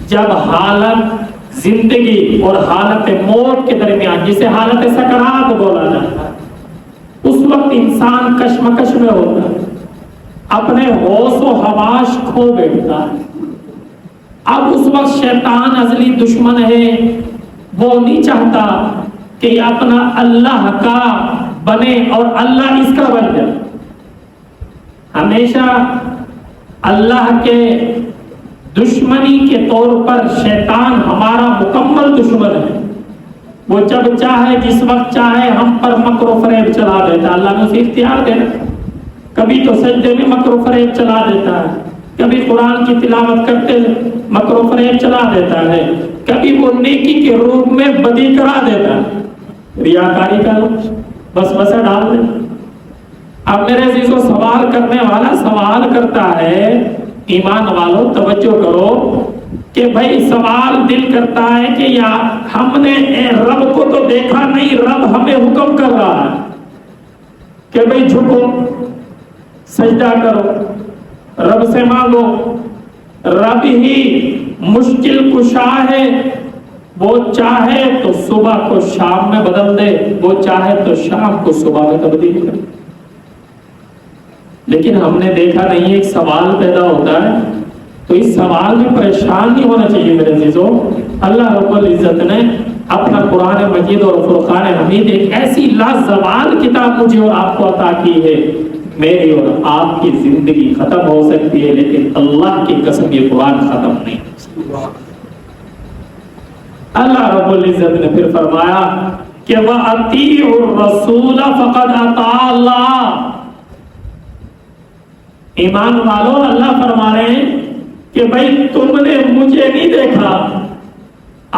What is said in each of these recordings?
جب حالت زندگی اور حالت موت کے درمیان، جسے حالت سکرات بولا جاتا ہے، اس وقت انسان کشمکش میں ہوتا ہے، اپنے ہوش و حواس کھو بیٹھتا ہے۔ اب اس وقت شیطان ازلی دشمن ہے، وہ نہیں چاہتا کہ یہ اپنا اللہ کا بنے اور اللہ اس کا بن جائے۔ ہمیشہ اللہ کے دشمنی کے طور پر شیطان ہمارا مکمل دشمن ہے۔ وہ جب چاہے، جس وقت چاہے ہم پر مکر و فریب چلا دیتا ہے۔ اللہ نے اسے اختیار دے رکھا، کبھی تو سجدے میں مکر و فریب چلا دیتا ہے، کبھی قرآن کی تلاوت کرتے مکر و فریب چلا دیتا ہے، کبھی وہ نیکی کے روپ میں بدی کرا دیتا ہے، ریاکاری کا وسوسہ ڈال دیتا۔ اب میرے عزیزو، سوال کرنے والا سوال کرتا ہے، ایمان والو توجہ کرو کہ بھائی سوال دل کرتا ہے کہ یا ہم نے رب کو تو دیکھا نہیں، رب ہمیں حکم کر رہا ہے کہ بھائی جھکو، سجدہ کرو، رب سے مانگو، رب ہی مشکل کشا ہے، وہ چاہے تو صبح کو شام میں بدل دے، وہ چاہے تو شام کو صبح میں تبدیل کر۔ لیکن ہم نے دیکھا نہیں، ایک سوال پیدا ہوتا ہے، تو اس سوال میں پریشان نہیں ہونا چاہیے میرے عزیزو۔ اللہ رب العزت نے اپنا قرآن مجید اور فرقان حمید ایک ایسی لازوال کتاب مجھے اور آپ کو عطا کی ہے، میری اور آپ کی زندگی ختم ہو سکتی ہے لیکن اللہ کی قسم یہ قرآن ختم نہیں ہو سکتا۔ اللہ رب العزت نے پھر فرمایا کہ وَأَطِيعُوا الرَّسُولَ فَقَدْ أَطَاعَ اللَّهَ۔ ایمان والو، اللہ فرما رہے ہیں کہ بھائی تم نے مجھے نہیں دیکھا۔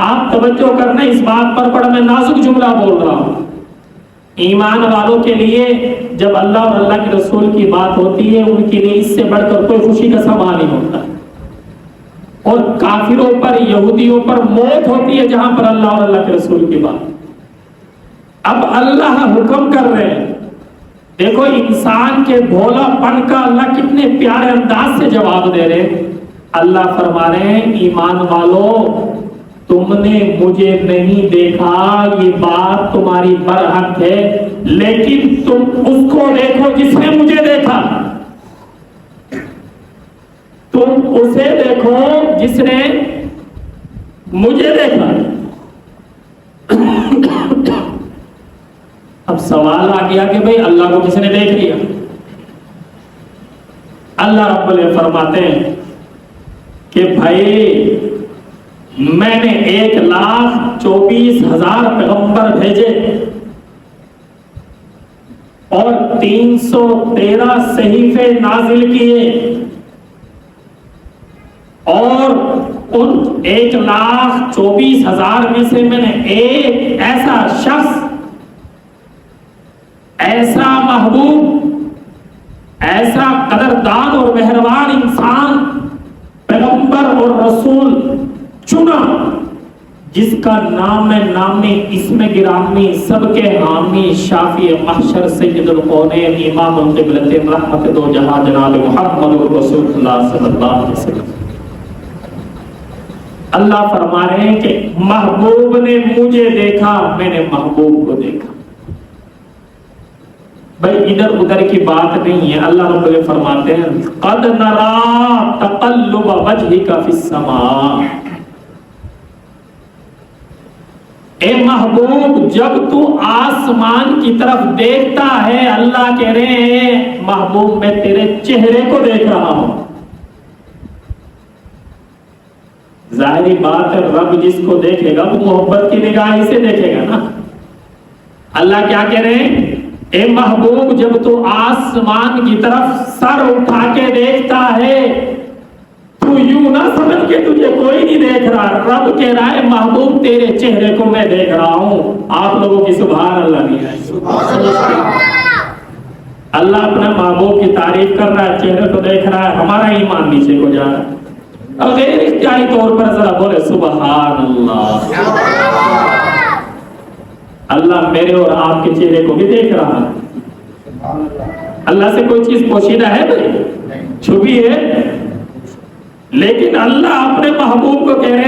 آپ توجہ کرنا اس بات پر، بڑا میں نازک جملہ بول رہا ہوں۔ ایمان والوں کے لیے جب اللہ اور اللہ کے رسول کی بات ہوتی ہے، ان کے لیے اس سے بڑھ کر کوئی خوشی کا سامان نہیں ہوتا، اور کافروں پر، یہودیوں پر موت ہوتی ہے جہاں پر اللہ اور اللہ کے رسول کی بات۔ اب اللہ حکم کر رہے ہیں، دیکھو انسان کے بھولا پن کا اللہ کتنے پیارے انداز سے جواب دے رہے۔ اللہ فرما رہے ہیں ایمان والو، تم نے مجھے نہیں دیکھا، یہ بات تمہاری برحق ہے، لیکن تم اس کو دیکھو جس نے مجھے دیکھا، تم اسے دیکھو جس نے مجھے دیکھا۔ اب سوال آ گیا کہ بھئی اللہ کو کس نے دیکھ لیا؟ اللہ رب العزت فرماتے ہیں کہ بھائی میں نے 1,24,000 پیغمبر بھیجے اور 313 صحیفے نازل کیے، اور ان 1,24,000 میں سے میں نے ایک ایسا شخص، ایسا محبوب، ایسا قدردان اور مہربان انسان، پیغمبر اور رسول چنا، جس کا نام نامی، اسم گرامی، سب کے حامی، شافی محشر، سید القونین، امام القبلتین، رحمت دو جہاں، جناب محمد رسول اللہ صلی اللہ علیہ وسلم۔ اللہ فرما رہے ہیں کہ محبوب نے مجھے دیکھا، میں نے محبوب کو دیکھا۔ بھائی ادھر ادھر کی بات نہیں ہے، اللہ رب العزت فرماتے ہیں قد نرا تقلب وجهك فی السماء۔ اے محبوب، جب تو آسمان کی طرف دیکھتا ہے، اللہ کہہ رہے ہیں محبوب میں تیرے چہرے کو دیکھ رہا ہوں۔ ظاہری بات ہے، رب جس کو دیکھے گا وہ محبت کی نگاہ سے دیکھے گا نا۔ اللہ کیا کہہ رہے ہیں؟ اے محبوب، جب تو آسمان کی طرف سر اٹھا کے دیکھتا ہے تو یوں نہ سمجھ کے تجھے کوئی نہیں دیکھ رہا، رب کہہ رہا ہے محبوب تیرے چہرے کو میں دیکھ رہا ہوں۔ آپ لوگوں کی سبحان اللہ نہیں ہے؟ اللہ اپنا محبوب کی تعریف کر رہا ہے، چہرے کو دیکھ رہا ہے، ہمارا ایمان نیچے کو جا رہا ہے۔ اور غیر اختیاری طور پر ذرا بولے سبحان اللہ۔ اللہ میرے اور آپ کے چہرے کو بھی دیکھ رہا ہے۔ اللہ سے کوئی چیز پوشیدہ ہے بھائی؟ چھپی ہے؟ لیکن اللہ اپنے محبوب کو کہہ رہے